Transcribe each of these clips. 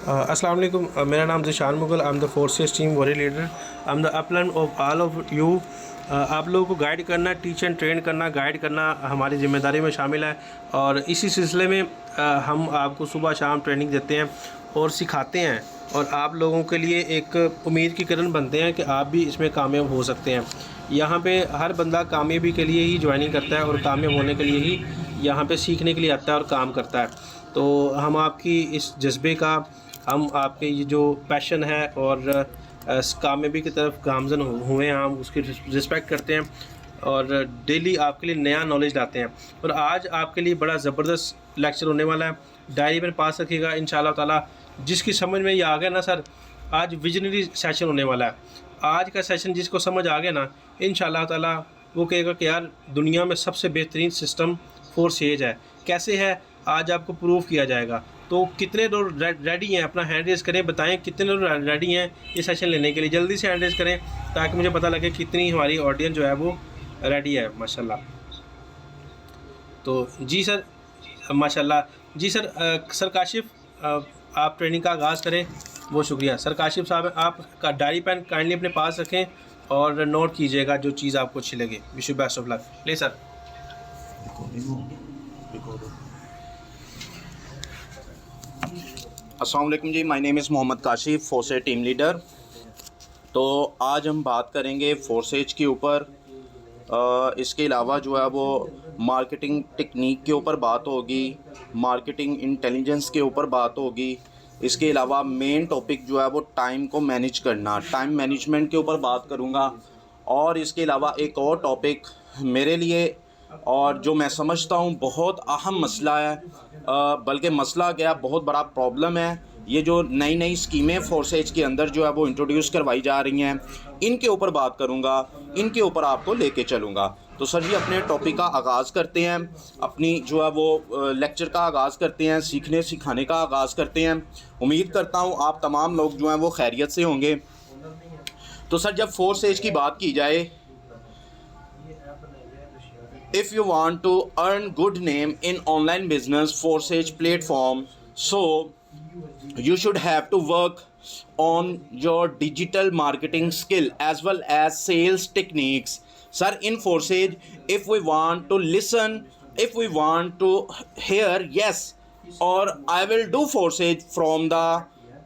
अस्सलाम वालेकुम। मेरा नाम Zeeshan Mughal. I am the forces team worry leader. I am the upline of all of you. आप लोगों को गाइड करना, टीच एंड ट्रेन करना, गाइड करना हमारी ज़िम्मेदारी में शामिल है। और इसी सिलसिले में हम आपको सुबह शाम ट्रेनिंग देते हैं और सिखाते हैं, और आप लोगों के लिए एक उम्मीद की किरण बनते हैं कि आप भी इसमें कामयाब हो सकते हैं। यहाँ पे हर बंदा कामयाबी के लिए ही ज्वाइनिंग करता है और कामयाब होने के लिए ही यहाँ पे सीखने के लिए आता है और काम करता है। तो हम आपकी इस जज्बे का, हम आपके ये जो पैशन है और कामयाबी की तरफ गामज़न हुए हैं, हम उसकी रिस्पेक्ट करते हैं और डेली आपके लिए नया नॉलेज लाते हैं। और आज आपके लिए बड़ा ज़बरदस्त लेक्चर होने वाला है। डायरी में पास रखिएगा इंशाल्लाह ताला। जिसकी समझ में ये आ गया ना सर, आज विजनरी सेशन होने वाला है। आज का सेशन जिसको समझ आ गया ना, इंशाल्लाह ताला वो कहेगा कि यार दुनिया में सबसे बेहतरीन सिस्टम फोर्स एज है। कैसे है, आज आपको प्रूफ किया जाएगा। तो कितने लोग रेडी हैं, अपना हैंड रेज करें, बताएं कितने लोग रेडी हैं ये सेशन लेने के लिए। जल्दी से हैंड रेज करें ताकि मुझे पता लगे कितनी हमारी ऑडियंस जो है वो रेडी है। माशाल्लाह। तो जी सर, माशाल्लाह जी सर। सर काशिफ, आप ट्रेनिंग का आगाज़ करें। बहुत शुक्रिया सर। काशिफ साहब, आप का डायरी पेन काइंडली अपने पास रखें और नोट कीजिएगा जो चीज़ आपको अच्छी लगे। Wish you best of luck. ले सर। अस्सलाम वालेकुम जी, my name is Mohammad Kashif, forces team leader. तो आज हम बात करेंगे फोर्सेज के ऊपर। इसके अलावा जो है वो मार्केटिंग टेक्निक के ऊपर बात होगी, मार्केटिंग इंटेलिजेंस के ऊपर बात होगी। इसके अलावा मेन टॉपिक जो है वो टाइम को मैनेज करना, टाइम मैनेजमेंट के ऊपर बात करूँगा। और इसके अलावा एक और टॉपिक मेरे लिए और जो मैं समझता हूँ बहुत अहम मसला है, बल्कि मसला क्या, बहुत बड़ा प्रॉब्लम है। ये जो नई नई स्कीमें फोर्सेज के अंदर जो है वो इंट्रोड्यूस करवाई जा रही हैं, इनके ऊपर बात करूँगा, इनके ऊपर आपको लेके चलूँगा। तो सर जी, अपने टॉपिक का आगाज़ करते हैं, अपनी जो है वो लेक्चर का आगाज़ करते हैं, सीखने सिखाने का आगाज़ करते हैं। उम्मीद करता हूँ आप तमाम लोग जो हैं वो खैरियत से होंगे। तो सर, जब फोर्सेज की बात की जाए, if you want to earn good name in online business Forsage platform, so you should have to work on your digital marketing skill as well as sales techniques. Sir, in Forsage, if we want to listen, if we want to hear yes, or I will do Forsage from the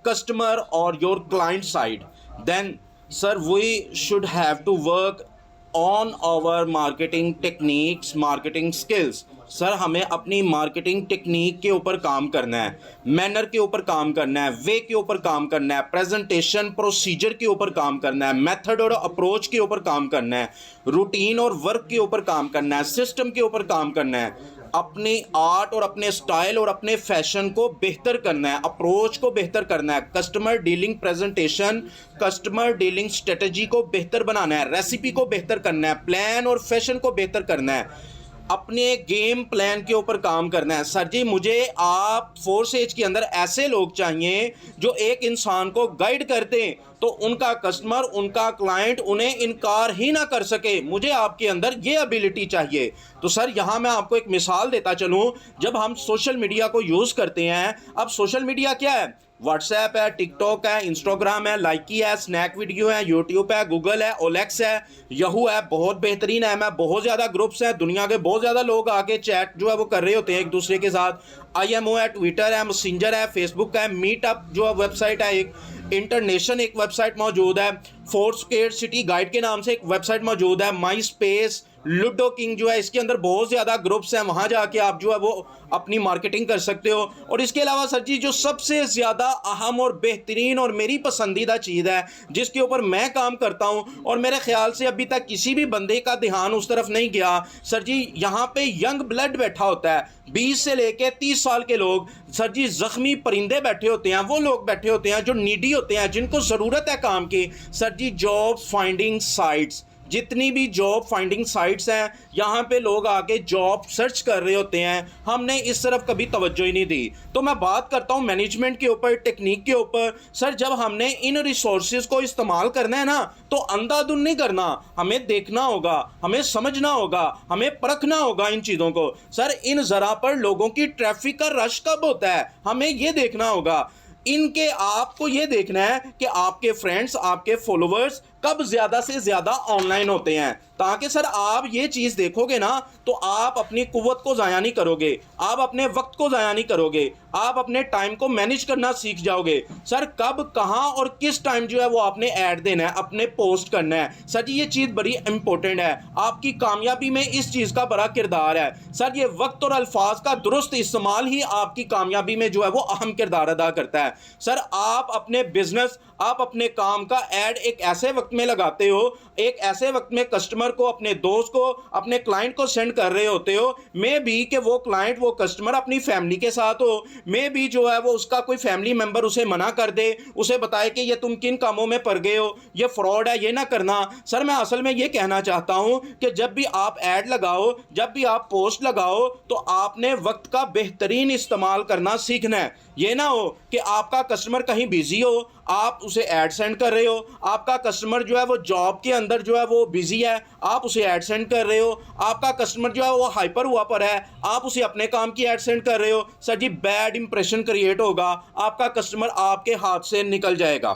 customer or your client side, then sir, we should have to work on our marketing techniques, marketing skills. Sir, हमें अपनी marketing technique के ऊपर काम करना है, manner के ऊपर काम करना है, वे के ऊपर काम करना है, प्रेजेंटेशन प्रोसीजर के ऊपर काम करना है, मेथड और अप्रोच के ऊपर काम करना है, रूटीन और वर्क के ऊपर काम करना है, सिस्टम के ऊपर काम करना है, अपनी आर्ट और अपने स्टाइल और अपने फैशन को बेहतर करना है, अप्रोच को बेहतर करना है, customer dealing presentation, customer dealing strategy को बेहतर बनाना है, रेसिपी को बेहतर करना है, प्लान और फैशन को बेहतर करना है, अपने गेम प्लान के ऊपर काम करना है। सर जी, मुझे आप फोर्सेज के अंदर ऐसे लोग चाहिए जो एक इंसान को गाइड करते हैं तो उनका कस्टमर, उनका क्लाइंट उन्हें इनकार ही ना कर सके। मुझे आपके अंदर ये एबिलिटी चाहिए। तो सर, यहाँ मैं आपको एक मिसाल देता चलूँ। जब हम सोशल मीडिया को यूज़ करते हैं, अब सोशल मीडिया क्या है? व्हाट्सएप है, टिकटॉक है, इंस्टाग्राम है, लाइकी है, स्नैक वीडियो है, यूट्यूब है, गूगल है, ओलेक्स है, यहू है, बहुत बेहतरीन है। मैं बहुत ज़्यादा ग्रुप्स हैं, दुनिया के बहुत ज़्यादा लोग आके चैट जो है वो कर रहे होते हैं एक दूसरे के साथ। IMO है, ट्विटर है, मैसेंजर है, फेसबुक है, मीटअप जो है वेबसाइट है, एक इंटरनेशनल एक वेबसाइट मौजूद है, फोर्सकेयर सिटी गाइड के नाम से एक वेबसाइट मौजूद है, माई स्पेस, लूडो किंग जो है, इसके अंदर बहुत ज़्यादा ग्रुप्स हैं। वहाँ जाके आप जो है वो अपनी मार्केटिंग कर सकते हो। और इसके अलावा सर जी, जो सबसे ज़्यादा अहम और बेहतरीन और मेरी पसंदीदा चीज़ है जिसके ऊपर मैं काम करता हूँ और मेरे ख्याल से अभी तक किसी भी बंदे का ध्यान उस तरफ नहीं गया, सर जी, यहाँ पे यंग ब्लड बैठा होता है, 20 से लेके 30 साल के लोग। सर जी, ज़ख्मी परिंदे बैठे होते हैं, वो लोग बैठे होते हैं जो नीडी होते हैं, जिनको ज़रूरत है काम की। सर जी, जॉब फाइंडिंग साइट्स, जितनी भी जॉब फाइंडिंग साइट्स हैं, यहाँ पे लोग आके जॉब सर्च कर रहे होते हैं। हमने इस तरफ कभी तवज्जो ही नहीं दी। तो मैं बात करता हूँ मैनेजमेंट के ऊपर, टेक्निक के ऊपर। सर, जब हमने इन रिसोर्सेज को इस्तेमाल करना है ना, तो अंधाधुन नहीं करना, हमें देखना होगा, हमें समझना होगा, हमें परखना होगा इन चीज़ों को। सर, इन ज़रा पर लोगों की ट्रैफिक का रश कब होता है, हमें ये देखना होगा। इनके आपको ये देखना है कि आपके फ्रेंड्स, आपके फॉलोअर्स कब ज़्यादा से ज़्यादा ऑनलाइन होते हैं, ताकि सर आप ये चीज़ देखोगे ना तो आप अपनी कुव्वत को ज़ाया नहीं करोगे, आप अपने वक्त को ज़ाया नहीं करोगे, आप अपने टाइम को मैनेज करना सीख जाओगे। सर कब, कहाँ और किस टाइम जो है वो आपने ऐड देना है, अपने पोस्ट करना है। सर जी ये चीज़ बड़ी इंपॉर्टेंट है, आपकी कामयाबी में इस चीज़ का बड़ा किरदार है। सर ये वक्त और अल्फाज का दुरुस्त इस्तेमाल ही आपकी कामयाबी में जो है वो अहम किरदार अदा करता है। सर आप अपने बिजनेस, आप अपने काम का ऐड एक ऐसे वक्त में लगाते हो, एक ऐसे वक्त में कस्टमर को, अपने दोस्त को, अपने क्लाइंट को सेंड कर रहे होते हो, मे बी कि वो क्लाइंट, वो कस्टमर अपनी फैमिली के साथ हो, मे बी जो है वो उसका कोई फैमिली मेंबर उसे मना कर दे, उसे बताए कि ये तुम किन कामों में पड़ गए हो, ये फ्रॉड है, ये ना करना। सर मैं असल में ये कहना चाहता हूं कि जब भी आप ऐड लगाओ, जब भी आप पोस्ट लगाओ, तो आपने वक्त का बेहतरीन इस्तेमाल करना सीखना है। ये ना हो कि आपका कस्टमर कहीं बिजी हो, आप उसे ऐड सेंड कर रहे हो, आपका कस्टमर जो है वो जॉब के अंदर जो है वो बिजी है, आप उसे ऐड सेंड कर रहे हो, आपका कस्टमर जो है वो हाइपर हुआ पर है, आप उसे अपने काम की ऐड सेंड कर रहे हो। सर जी बैड इंप्रेशन क्रिएट होगा, आपका कस्टमर आपके हाथ से निकल जाएगा।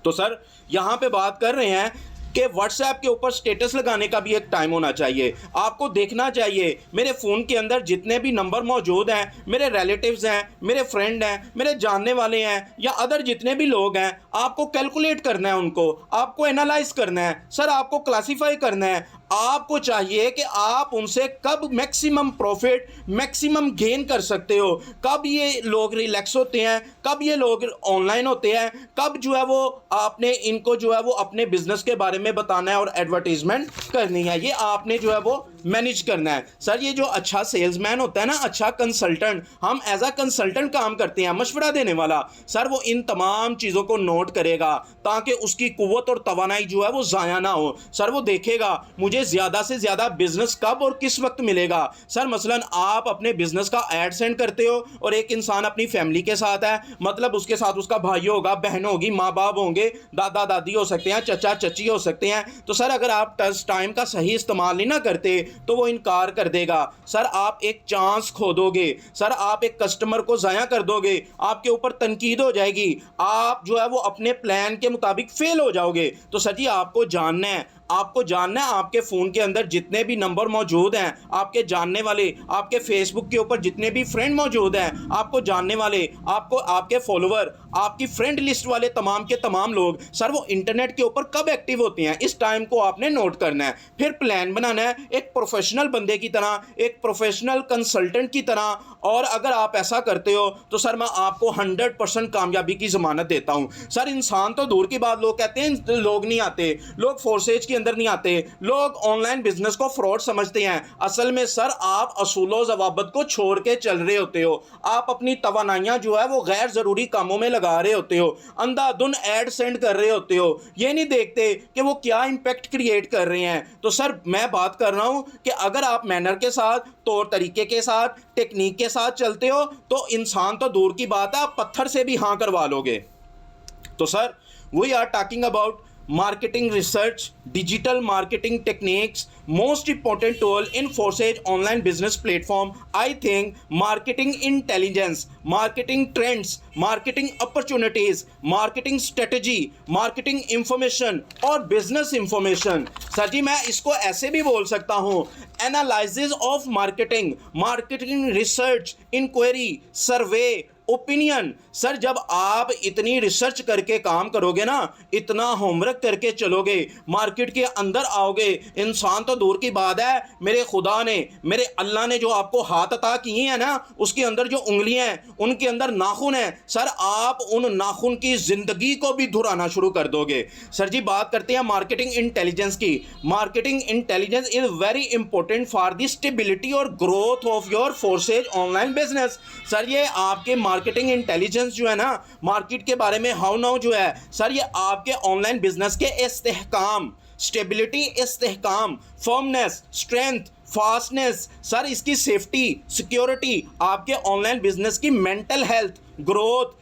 तो सर यहाँ पे बात कर रहे हैं कि व्हाट्सएप के ऊपर स्टेटस लगाने का भी एक टाइम होना चाहिए। आपको देखना चाहिए मेरे फ़ोन के अंदर जितने भी नंबर मौजूद हैं, मेरे रिलेटिव्स हैं, मेरे फ्रेंड हैं, मेरे जानने वाले हैं या अदर जितने भी लोग हैं, आपको कैलकुलेट करना है, उनको आपको एनालाइज करना है, सर आपको क्लासीफाई करना है। आपको चाहिए कि आप उनसे कब मैक्सिमम प्रॉफिट, मैक्सिमम गेन कर सकते हो, कब ये लोग रिलैक्स होते हैं, कब ये लोग ऑनलाइन होते हैं, कब जो है वो आपने इनको जो है वो अपने बिजनेस के बारे में बताना है और एडवर्टीजमेंट करनी है। ये आपने जो है वो मैनेज करना है। सर ये जो अच्छा सेल्समैन होता है ना, अच्छा कंसल्टेंट, हम एज अ कंसल्टेंट काम करते हैं, मशवरा देने वाला, सर वो इन तमाम चीज़ों को नोट करेगा ताकि उसकी कुव्वत और तवानाई जो है वो ज़ाया ना हो। सर वो देखेगा मुझे ज़्यादा से ज़्यादा बिजनेस कब और किस वक्त मिलेगा। सर मसलन आप अपने बिजनेस का ऐड सेंड करते हो और एक इंसान अपनी फैमिली के साथ है, मतलब उसके साथ उसका भाई होगा, बहन होगी, माँ बाप होंगे, दादा दादी हो सकते हैं, चचा चची हो सकते हैं। तो सर अगर आप टाइम का सही इस्तेमाल नहीं ना करते तो वो इनकार कर देगा। सर आप एक चांस खो दोगे, सर आप एक कस्टमर को ज़ाया कर दोगे, आपके ऊपर तनकीद हो जाएगी, आप जो है वो अपने प्लान के मुताबिक फेल हो जाओगे। तो सर जी आपको जानना है, आपको जानना है आपके फ़ोन के अंदर जितने भी नंबर मौजूद हैं, आपके जानने वाले, आपके फेसबुक के ऊपर जितने भी फ्रेंड मौजूद हैं, आपको जानने वाले, आपको आपके फॉलोवर, आपकी फ्रेंड लिस्ट वाले तमाम के तमाम लोग, सर वो इंटरनेट के ऊपर कब एक्टिव होते हैं, इस टाइम को आपने नोट करना है। फिर प्लान बनाना है एक प्रोफेशनल बंदे की तरह, एक प्रोफेशनल कंसल्टेंट की तरह। और अगर आप ऐसा करते हो तो सर मैं आपको 100% कामयाबी की ज़मानत देता हूँ। सर इंसान तो दूर की बात, लोग कहते हैं लोग नहीं आते, लोग फोर्सेज के अंदर नहीं आते, लोग ऑनलाइन बिजनेस को फ्रॉड समझते हैं। असल में सर आप असूलों ज़वाबित को छोड़ के चल रहे होते हो, आप अपनी तवानाइयाँ जो है वो गैर ज़रूरी कामों में लगा रहे होते हो, अंधाधुन ऐड सेंड कर रहे होते हो, ये नहीं देखते कि वो क्या इम्पैक्ट क्रिएट कर रहे हैं। तो सर मैं बात कर रहा हूँ कि अगर आप मैनर के साथ, तौर तरीके के साथ, टेक्निक के साथ चलते हो तो इंसान तो दूर की बात है, आप पत्थर से भी हाँ करवा लोगे। तो sir we are talking about marketing research, digital marketing techniques, most important tool in Forsage online business platform. I think marketing intelligence, marketing trends, marketing opportunities, marketing strategy, marketing information और business information. सर जी मैं इसको ऐसे भी बोल सकता हूँ, analysis of marketing, marketing research, inquiry, survey, opinion. Sir जब आप इतनी रिसर्च करके काम करोगे ना, इतना होमवर्क करके चलोगे, मार्केट के अंदर आओगे, इंसान तो दूर की बात है, मेरे खुदा ने, मेरे अल्लाह ने जो आपको हाथ अता किए हैं ना, उसके अंदर जो उंगलियां हैं उनके अंदर नाखून है, सर आप उन नाखून की ज़िंदगी को भी धुराना शुरू कर दोगे। सर जी बात करते हैं मार्केटिंग इंटेलिजेंस की। Marketing intelligence is very important for the stability और growth of your forces online business. Sir ये आपके मार्केटिंग इंटेलिजेंस जो है ना, मार्केट के बारे में हाउ नाउ जो है, सर ये आपके ऑनलाइन बिजनेस के इस्तेहकाम, स्टेबिलिटी, इस्तेहकाम, फर्मनेस, स्ट्रेंथ, फास्टनेस, सर इसकी सेफ्टी, सिक्योरिटी, आपके ऑनलाइन बिजनेस की mental health, growth,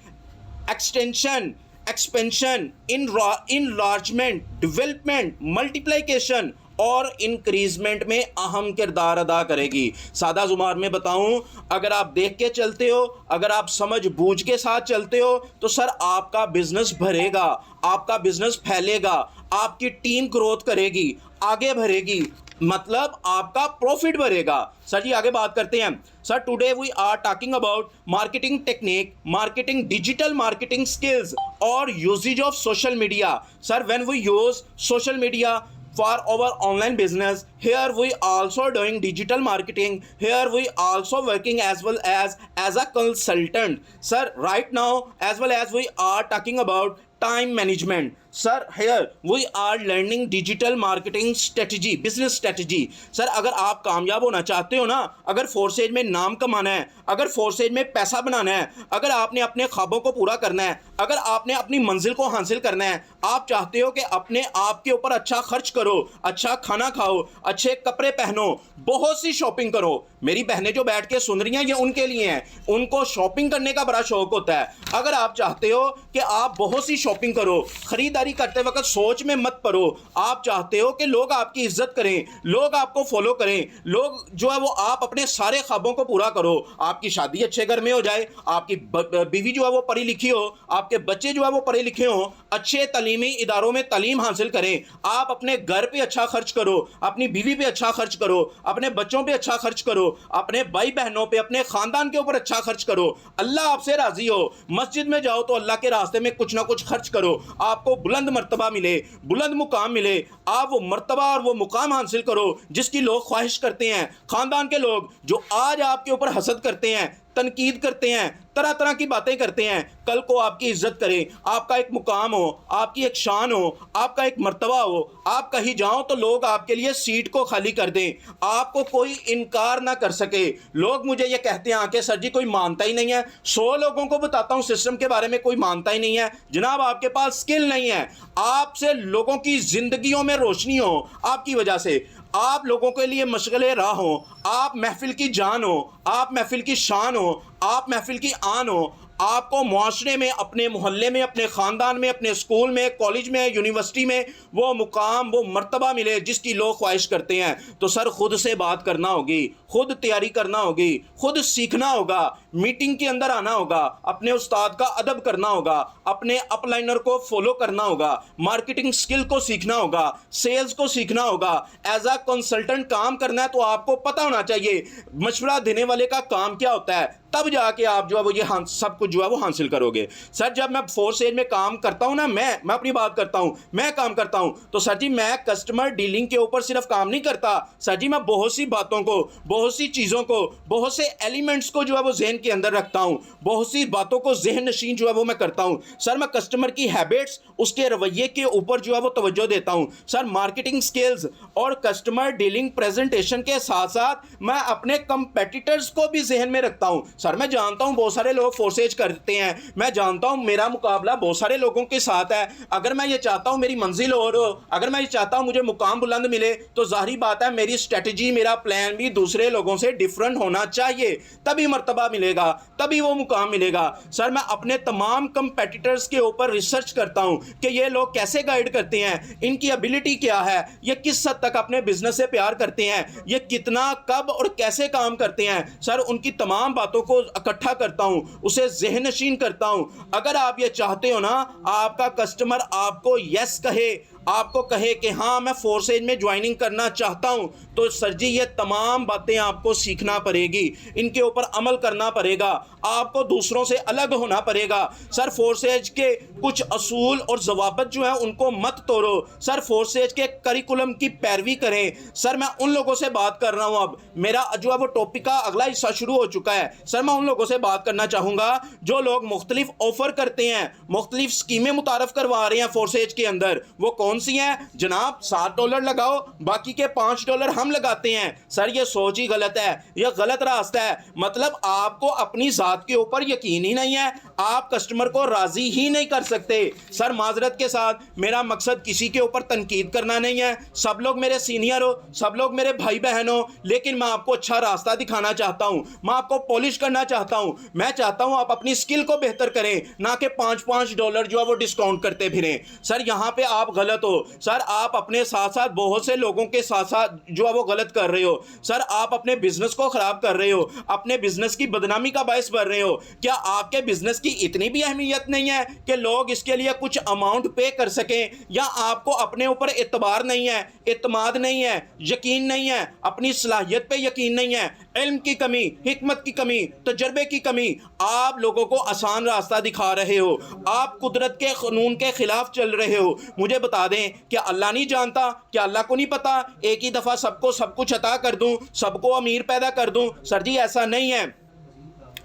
extension, expansion, enlargement, development, multiplication और इंक्रीजमेंट में अहम किरदार अदा करेगी। सादा जुबान में बताऊं, अगर आप देख के चलते हो, अगर आप समझ बूझ के साथ चलते हो, तो सर आपका बिजनेस भरेगा, आपका बिजनेस फैलेगा, आपकी टीम ग्रोथ करेगी, आगे बढ़ेगी, मतलब आपका प्रॉफिट बढ़ेगा। सर जी आगे बात करते हैं। Sir today we are talking about marketing technique, marketing, digital marketing skills और usages of social media. Sir when we use social media for our online business, here we also doing digital marketing, here we also working as well as a consultant. Sir right now as well as we are talking about time management. Sir here we are learning digital marketing strategy, business strategy. Sir अगर आप कामयाब होना चाहते हो ना, अगर forces में नाम कमाना है, अगर फोर्सेज में पैसा बनाना है, अगर आपने अपने ख्वाबों को पूरा करना है, अगर आपने अपनी मंजिल को हासिल करना है, आप चाहते हो कि अपने आप के ऊपर अच्छा खर्च करो, अच्छा खाना खाओ, अच्छे कपड़े पहनो, बहुत सी शॉपिंग करो। मेरी बहनें जो बैठ के सुन रही हैं ये उनके लिए हैं, उनको शॉपिंग करने का बड़ा शौक होता है। अगर आप चाहते हो कि आप बहुत सी शॉपिंग करो, खरीदारी करते वक्त सोच में मत पड़ो, आप चाहते हो कि लोग आपकी इज्जत करें, लोग आपको फॉलो करें, लोग जो है वो आप अपने सारे ख्वाबों को पूरा करो, आपकी शादी अच्छे घर में हो जाए, आपकी बीवी जो है वो पढ़ी लिखी हो, आपके बच्चे जो है वो पढ़े लिखे हो, अच्छे तालीमी इदारों में तालीम हासिल करें, आप अपने घर पे अच्छा खर्च करो, अपनी बीवी पे अच्छा खर्च करो, अपने बच्चों पे अच्छा खर्च करो, अपने भाई बहनों पे, अपने खानदान के ऊपर अच्छा खर्च करो, अल्लाह आपसे राजी हो। मस्जिद में जाओ तो अल्लाह के रास्ते में कुछ ना कुछ खर्च करो, आपको बुलंद मर्तबा मिले, बुलंद मुकाम मिले, आप वो मर्तबा और वो मुकाम हासिल करो जिसकी लोग ख्वाहिश करते हैं। खानदान के लोग जो आज आपके ऊपर हसद करते हैं, तनकीद करते हैं, तरह तरह की बातें करते हैं, कल को आपकी इज्जत करें, आपका एक मुकाम हो, आपकी एक शान हो, आपका एक मर्तबा हो, आप कहीं जाओ तो लोग आपके लिए सीट को खाली कर दें, आपको कोई इनकार ना कर सके। लोग मुझे ये कहते हैं आके सर जी कोई मानता ही नहीं है, 100 लोगों को बताता हूँ सिस्टम के बारे में, कोई मानता ही नहीं है। जनाब आपके पास स्किल नहीं है, आपसे लोगों की जिंदगियों में रोशनी हो, आपकी वजह से आप लोगों के लिए मशगले राह हो, आप महफिल की जान हो, आप महफिल की शान हो, आप महफिल की आन हो, आपको मुआशरे में, अपने मोहल्ले में, अपने ख़ानदान में, अपने स्कूल में, कॉलेज में, यूनिवर्सिटी में वो मुकाम, वो मर्तबा मिले जिसकी लोग ख्वाहिश करते हैं। तो सर खुद से बात करना होगी, खुद तैयारी करना होगी, खुद सीखना होगा, मीटिंग के अंदर आना होगा, अपने उस्ताद का अदब करना होगा, अपने अपलाइनर को फॉलो करना होगा, मार्केटिंग स्किल को सीखना होगा, सेल्स को सीखना होगा, एज अ कंसल्टेंट काम करना है। तो आपको पता होना चाहिए मशवरा देने वाले का काम क्या होता है, तब जाके आप जो है वो ये सब कुछ जो है वो हासिल करोगे। सर जब मैं फोर्स एज में काम करता हूँ ना, मैं अपनी बात करता हूँ, मैं काम करता हूँ, तो सर जी मैं कस्टमर डीलिंग के ऊपर सिर्फ काम नहीं करता, सर जी मैं बहुत सी बातों को, बहुत सी चीज़ों को, बहुत से एलिमेंट्स को जो है वो जहन के अंदर रखता हूँ, बहुत सी बातों को जहन नशीन जो है वो मैं करता हूँ। सर मैं कस्टमर की हैबिट्स, उसके रवैये के ऊपर जो है वो तवज्जो देता हूँ। सर मार्केटिंग स्किल्स और कस्टमर डीलिंग प्रेजेंटेशन के साथ साथ मैं अपने कंपेटिटर्स को भी जहन में रखता हूँ। सर मैं जानता हूं बहुत सारे लोग फोर्सेज करते हैं, मैं जानता हूं मेरा मुकाबला बहुत सारे लोगों के साथ है। अगर मैं ये चाहता हूं मेरी मंजिल और हो, अगर मैं ये चाहता हूं मुझे मुकाम बुलंद मिले, तो जाहिर बात है मेरी स्ट्रेटजी, मेरा प्लान भी दूसरे लोगों से डिफरेंट होना चाहिए, तभी मर्तबा मिलेगा, तभी वो मुकाम मिलेगा। सर मैं अपने तमाम कंपेटिटर्स के ऊपर रिसर्च करता हूं कि ये लोग कैसे गाइड करते हैं, इनकी एबिलिटी क्या है, ये किस हद तक अपने बिजनेस से प्यार करते हैं, ये कितना, कब और कैसे काम करते हैं। सर उनकी तमाम बातों को इकट्ठा करता हूं, उसे ज़हन नशीन करता हूं। अगर आप ये चाहते हो ना आपका कस्टमर आपको यस कहे, आपको कहे कि हाँ मैं फोर्सेज में ज्वाइनिंग करना चाहता हूं, तो सर जी ये तमाम बातें आपको सीखना पड़ेगी, इनके ऊपर अमल करना पड़ेगा, आपको दूसरों से अलग होना पड़ेगा। सर फोर्सेज के कुछ असूल और ज़वाबित जो है उनको मत तोड़ो, सर फोर्सेज के करिकुलम की पैरवी करें। सर मैं उन लोगों से बात कर रहा हूं, अब मेरा जो है वो टॉपिक का अगला हिस्सा शुरू हो चुका है। सर मैं उन लोगों से बात करना चाहूँगा जो लोग मुख्तलिफ ऑफ़र करते हैं, मुख्तलिफ स्कीमें मुतारफ़ करवा रहे हैं फोर्सेज के अंदर, वो कौन सी हैं जनाब? $7 लगाओ, बाकी के $5 हम लगाते हैं। सर ये सोच ही गलत है, ये गलत रास्ता है। मतलब आपको अपनी ज़ात के ऊपर यकीन ही नहीं है, आप कस्टमर को राज़ी ही नहीं कर सकते। सर माजरत के साथ मेरा मकसद किसी के ऊपर तनकीद करना नहीं है, सब लोग मेरे सीनियर हो, सब लोग मेरे भाई बहन हो, लेकिन मैं आपको अच्छा रास्ता दिखाना चाहता हूँ, मैं आपको पॉलिश करना चाहता हूँ। मैं चाहता हूँ आप अपनी स्किल को बेहतर करें, ना कि $5 जो है वो डिस्काउंट करते फिरें। सर यहाँ पे आप गलत गलत हो। सर आप अपने साथ साथ बहुत से लोगों के साथ साथ जो है वो गलत कर रहे हो। सर आप अपने बिजनेस को खराब कर रहे हो, अपने बिजनेस की बदनामी का बायस बन रहे हो। क्या आपके बिजनेस की इतनी भी अहमियत नहीं है कि लोग इसके लिए कुछ अमाउंट पे कर सकें? या आपको अपने ऊपर एतबार नहीं है, एतमाद नहीं है, यकीन नहीं है, अपनी सलाहियत पे यकीन नहीं है, इल्म की कमी, हिकमत की कमी, तजर्बे की कमी, आप लोगों को आसान रास्ता दिखा रहे हो, आप कुदरत के कानून के खिलाफ चल रहे हो। मुझे बता दें, क्या अल्लाह नहीं जानता? क्या अल्लाह को नहीं पता एक ही दफ़ा सबको सब कुछ अता कर दूं, सबको अमीर पैदा कर दूं? सर जी ऐसा नहीं है।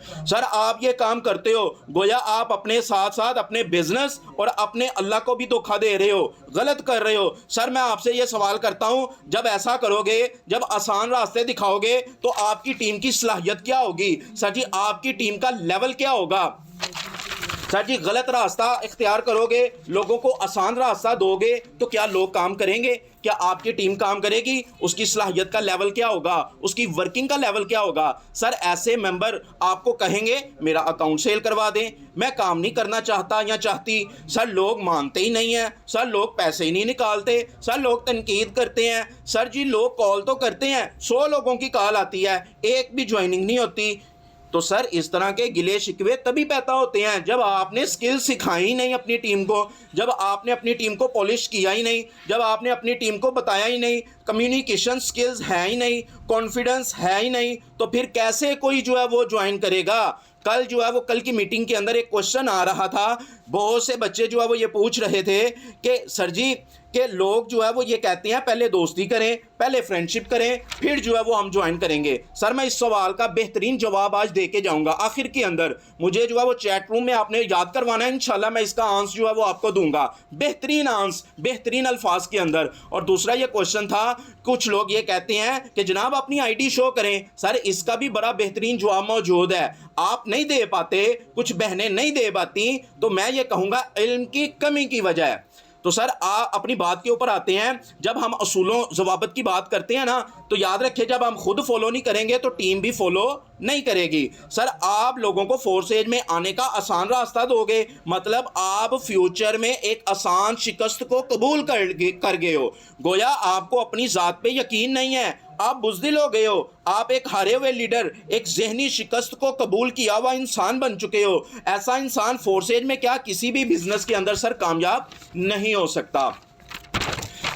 सर आप ये काम करते हो गोया आप अपने साथ साथ अपने बिजनेस और अपने अल्लाह को भी धोखा दे रहे हो, गलत कर रहे हो। सर मैं आपसे ये सवाल करता हूं, जब ऐसा करोगे, जब आसान रास्ते दिखाओगे, तो आपकी टीम की सलाहियत क्या होगी? सर जी आपकी टीम का लेवल क्या होगा? सर जी गलत रास्ता इख्तियार करोगे, लोगों को आसान रास्ता दोगे, तो क्या लोग काम करेंगे? क्या आपकी टीम काम करेगी? उसकी सलाहियत का लेवल क्या होगा? उसकी वर्किंग का लेवल क्या होगा? सर ऐसे मेंबर आपको कहेंगे मेरा अकाउंट सेल करवा दें, मैं काम नहीं करना चाहता या चाहती। सर लोग मानते ही नहीं हैं, सर लोग पैसे ही नहीं निकालते, सर लोग तनकीद करते हैं। सर जी लोग कॉल तो करते हैं, 100 लोगों की कॉल आती है, एक भी ज्वाइनिंग नहीं होती। तो सर इस तरह के गिले शिकवे तभी पैदा होते हैं जब आपने स्किल सिखाई ही नहीं अपनी टीम को, जब आपने अपनी टीम को पॉलिश किया ही नहीं, जब आपने अपनी टीम को बताया ही नहीं, कम्युनिकेशन स्किल्स है ही नहीं, कॉन्फिडेंस है ही नहीं, तो फिर कैसे कोई जो है वो ज्वाइन करेगा? कल जो है वो कल की मीटिंग के अंदर एक क्वेश्चन आ रहा था, बहुत से बच्चे जो है वो ये पूछ रहे थे कि सर जी के लोग जो है वो ये कहते हैं पहले दोस्ती करें, पहले फ्रेंडशिप करें, फिर जो है वो हम ज्वाइन करेंगे। सर मैं इस सवाल का बेहतरीन जवाब आज दे के जाऊंगा आखिर के अंदर। मुझे जो है वो चैट रूम में आपने याद करवाना है, इंशाल्लाह मैं इसका आंसर जो है वो आपको दूंगा, बेहतरीन आंसर, बेहतरीन अल्फाज के अंदर। और दूसरा ये क्वेश्चन था, कुछ लोग ये कहते हैं कि जनाब अपनी आईडी शो करें। सर इसका भी बड़ा बेहतरीन जवाब मौजूद है, आप नहीं दे पाते, कुछ बहनें नहीं दे पाती, तो मैं ये कहूँगा इल्म की कमी की वजह है। तो सर आप अपनी बात के ऊपर आते हैं, जब हम असूलों ज़वाबत की बात करते हैं ना, तो याद रखिए जब हम खुद फॉलो नहीं करेंगे तो टीम भी फॉलो नहीं करेगी। सर आप लोगों को फोर्सेज में आने का आसान रास्ता दोगे, मतलब आप फ्यूचर में एक आसान शिकस्त को कबूल कर गए हो। गोया आपको अपनी ज़ात पे यकीन नहीं है, आप बुज़दिल हो गए हो, आप एक हारे हुए लीडर, एक जहनी शिकस्त को कबूल किया हुआ इंसान बन चुके हो। ऐसा इंसान फोर्सेज में क्या किसी भी बिजनेस के अंदर सर कामयाब नहीं हो सकता।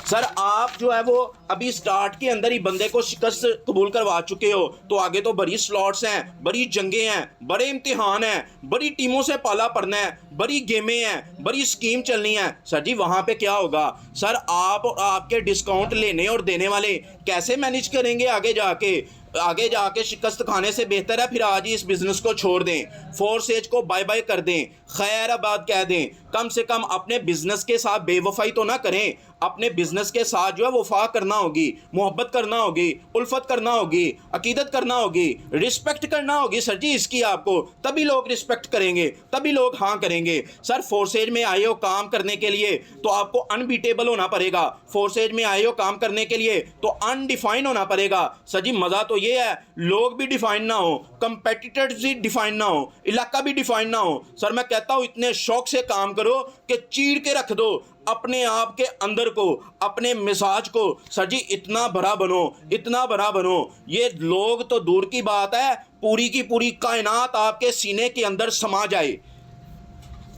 सर आप जो है वो अभी स्टार्ट के अंदर ही बंदे को शिकस्त कबूल करवा चुके हो, तो आगे तो बड़ी स्लॉट्स हैं, बड़ी जंगें हैं, बड़े इम्तिहान हैं, बड़ी टीमों से पाला पड़ना है, बड़ी गेमें हैं, बड़ी स्कीम चलनी है। सर जी वहाँ पे क्या होगा? सर आप और आपके डिस्काउंट लेने और देने वाले कैसे मैनेज करेंगे आगे जाके? आगे जाके शिकस्त खाने से बेहतर है फिर आज ही इस बिज़नेस को छोड़ दें, फोर्सेज को बाय बाय कर दें, खैराबाद कह दें। कम से कम अपने बिज़नेस के साथ बेवफाई तो ना करें, अपने बिज़नेस के साथ जो है वफा करना होगी, मोहब्बत करना होगी, उल्फत करना होगी, अकीदत करना होगी, रिस्पेक्ट करना होगी। सर जी इसकी आपको, तभी लोग रिस्पेक्ट करेंगे, तभी लोग हाँ करेंगे। सर फोर्सेज में आए हो काम करने के लिए तो आपको अनबीटेबल होना पड़ेगा, फोर्सेज में आए हो काम करने के लिए तो अनडिफाइन होना पड़ेगा। सर जी मज़ा तो ये है लोग भी डिफाइन ना हो, कंपेटिटर्स भी डिफाइन ना हो, इलाका भी डिफाइन ना हो। सर मैं कहता हूँ इतने शौक से काम करो कि चीर के रख दो अपने आप के अंदर को, अपने मिजाज को। सर जी इतना भरा बनो, इतना भरा बनो, ये लोग तो दूर की बात है, पूरी की पूरी कायनात आपके सीने के अंदर समा जाए।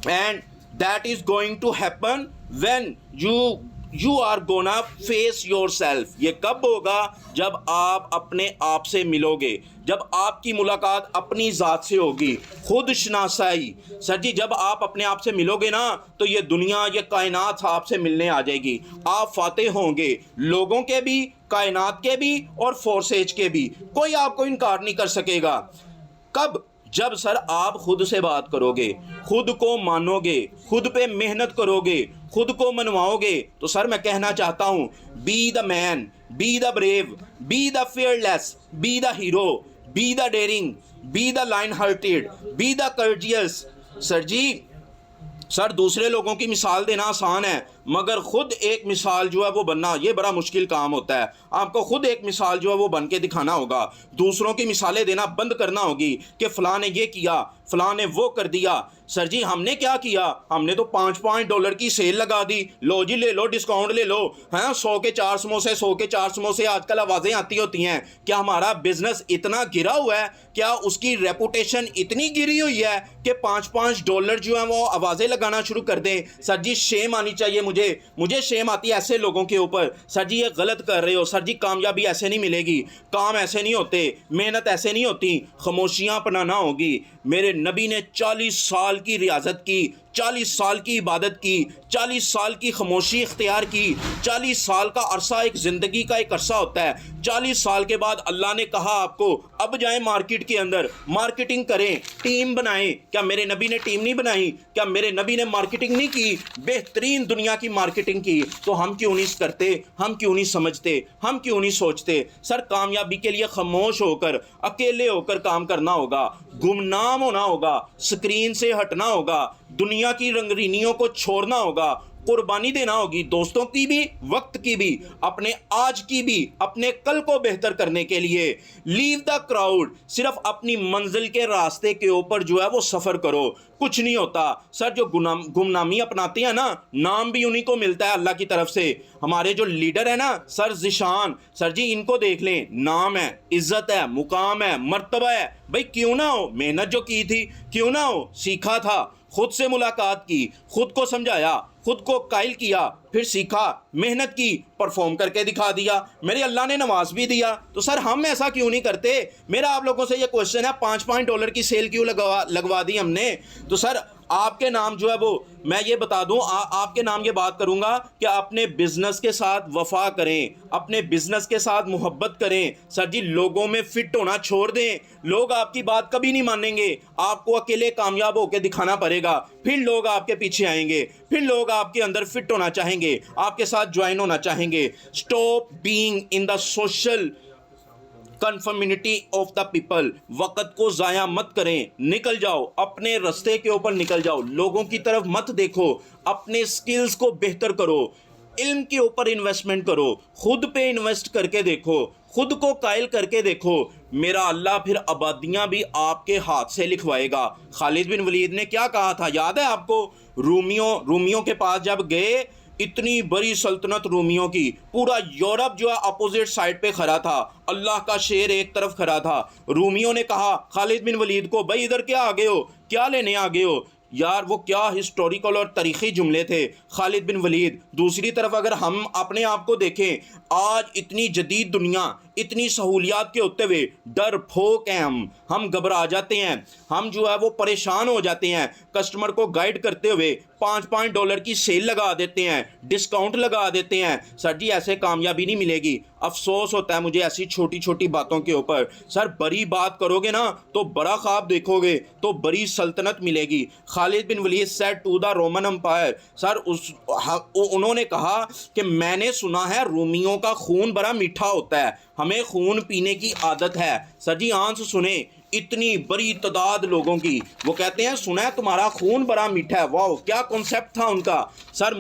And that is going to happen when you are gonna face yourself. ये कब होगा? जब आप अपने आप से मिलोगे, जब आपकी मुलाकात अपनी ज़ात से होगी, खुद शनासाई। सर जी जब आप अपने आप से मिलोगे ना तो ये दुनिया, ये कायनात आपसे मिलने आ जाएगी। आप फातेह होंगे, लोगों के भी, कायनात के भी और फोर्सेज के भी। कोई आपको इनकार नहीं कर सकेगा। कब? जब सर आप खुद से बात करोगे, खुद को मानोगे, खुद पे मेहनत करोगे, खुद को मनवाओगे। तो सर मैं कहना चाहता हूँ, be the man, be the brave, be the fearless, be the hero, be the daring, be the lion hearted, be the courageous. Sir ji sir दूसरे लोगों की मिसाल देना आसान है, मगर खुद एक मिसाल जो है वो बनना ये बड़ा मुश्किल काम होता है। आपको खुद एक मिसाल जो है वो बन के दिखाना होगा, दूसरों की मिसालें देना बंद करना होगी कि फ़लाँ ने ये किया, फ़लाँ ने वो कर दिया। सर जी हमने क्या किया, हमने तो $5 की सेल लगा दी, लो जी ले लो, डिस्काउंट ले लो, हैं 100 के 4 समोसे, 100 के 4 समोसे, आजकल आवाज़ें आती होती हैं। क्या हमारा बिजनेस इतना गिरा हुआ है, क्या उसकी रेपुटेशन इतनी गिरी हुई है कि $5 जो है वो आवाज़ें लगाना शुरू कर दें? सर जी शेम आनी चाहिए, मुझे शेम आती है ऐसे लोगों के ऊपर। सर जी ये गलत कर रहे हो, सर जी कामयाबी ऐसे नहीं मिलेगी, काम ऐसे नहीं होते, मेहनत ऐसे नहीं होती, खामोशियाँ अपनाना होगी। मेरे नबी ने 40 साल की रियाजत की, 40 साल की इबादत की, 40 साल की खामोशी इख्तियार की। 40 साल का अरसा एक ज़िंदगी का एक अरसा होता है। 40 साल के बाद अल्लाह ने कहा आपको अब जाएं मार्केट के अंदर, मार्केटिंग करें, टीम बनाएं। क्या मेरे नबी ने टीम नहीं बनाई? क्या मेरे नबी ने मार्केटिंग नहीं की? बेहतरीन दुनिया की मार्केटिंग की। तो हम क्यों नहीं करते, हम क्यों नहीं समझते, हम क्यों नहीं सोचते? सर कामयाबी के लिए खामोश होकर, अकेले होकर काम करना होगा, गुमनाम होना होगा, स्क्रीन से हटना होगा, दुनिया की रंगीनियों को छोड़ना होगा, कुर्बानी देना होगी, दोस्तों की भी, वक्त की भी, अपने आज की भी, अपने कल को बेहतर करने के लिए। लीव द क्राउड, सिर्फ अपनी मंजिल के रास्ते के ऊपर जो है वो सफ़र करो, कुछ नहीं होता। सर जो गुमनामी अपनाते हैं ना, नाम भी उन्हीं को मिलता है अल्लाह की तरफ से। हमारे जो लीडर है ना सर ज़िशान, सर जी इनको देख लें, नाम है, इज्जत है, मुकाम है, मर्तबा है। भाई क्यों ना हो, मेहनत जो की थी, क्यों ना हो, सीखा था, खुद से मुलाकात की, खुद को समझाया, खुद को कायल किया, फिर सीखा, मेहनत की, परफॉर्म करके दिखा दिया, मेरे अल्लाह ने नवाज भी दिया। तो सर हम ऐसा क्यों नहीं करते? मेरा आप लोगों से ये क्वेश्चन है, $5 की सेल क्यों लगवा दी हमने? तो सर आपके नाम जो है वो मैं ये बता दूं, आपके नाम ये बात करूंगा कि अपने बिजनेस के साथ वफा करें, अपने बिजनेस के साथ मोहब्बत करें। सर जी लोगों में फिट होना छोड़ दें, लोग आपकी बात कभी नहीं मानेंगे, आपको अकेले कामयाब होकर दिखाना पड़ेगा, फिर लोग आपके पीछे आएंगे, फिर लोग आपके अंदर फिट होना चाहेंगे, आपके साथ ज्वाइन होना चाहेंगे। Stop being in the social conformity of the people. वक़्त को ज़ाया मत करें, निकल जाओ, अपने रास्ते के ऊपर निकल जाओ, लोगों की तरफ मत देखो, अपने स्किल्स को बेहतर करो, इल्म के ऊपर इन्वेस्टमेंट करो, खुद पे इन्वेस्ट करके देखो, खुद को कायल करके देखो। मेरा अल्लाह फिर आबादियाँ भी आपके हाथ से लिखवाएगा। खालिद बिन वलीद ने क्या कहा था याद है आपको? रूमियों के पास जब गए, इतनी बड़ी सल्तनत रूमियों की, पूरा यूरोप जो है अपोजिट साइड पे खड़ा था, अल्लाह का शेर एक तरफ खड़ा था। रूमियों ने कहा खालिद बिन वलीद को, भाई इधर क्या आ गए हो, क्या लेने आ गए हो? यार वो क्या हिस्टोरिकल और तारीख़ी जुमले थे, खालिद बिन वलीद। दूसरी तरफ अगर हम अपने आप को देखें, आज इतनी जदीद दुनिया, इतनी सहूलियात के होते हुए डर फोक हैं, हम घबरा जाते हैं, हम जो है वो परेशान हो जाते हैं। कस्टमर को गाइड करते हुए $5 की सेल लगा देते हैं, डिस्काउंट लगा देते हैं। सर जी ऐसे कामयाबी नहीं मिलेगी। अफसोस होता है मुझे ऐसी छोटी छोटी बातों के ऊपर। सर बड़ी बात करोगे ना तो बड़ा ख्वाब देखोगे तो बड़ी सल्तनत मिलेगी। Khalid bin Walid said to the Roman Empire, sir उन्होंने कहा कि मैंने सुना है रूमियों का खून बड़ा मीठा होता है, हमें खून पीने की आदत है। सर जी आंस सुने, इतनी बड़ी तादाद लोगों की, वो कहते हैं सुना है तुम्हारा खून बड़ा मीठा है। वाह क्या कॉन्सेप्ट था उनका। सर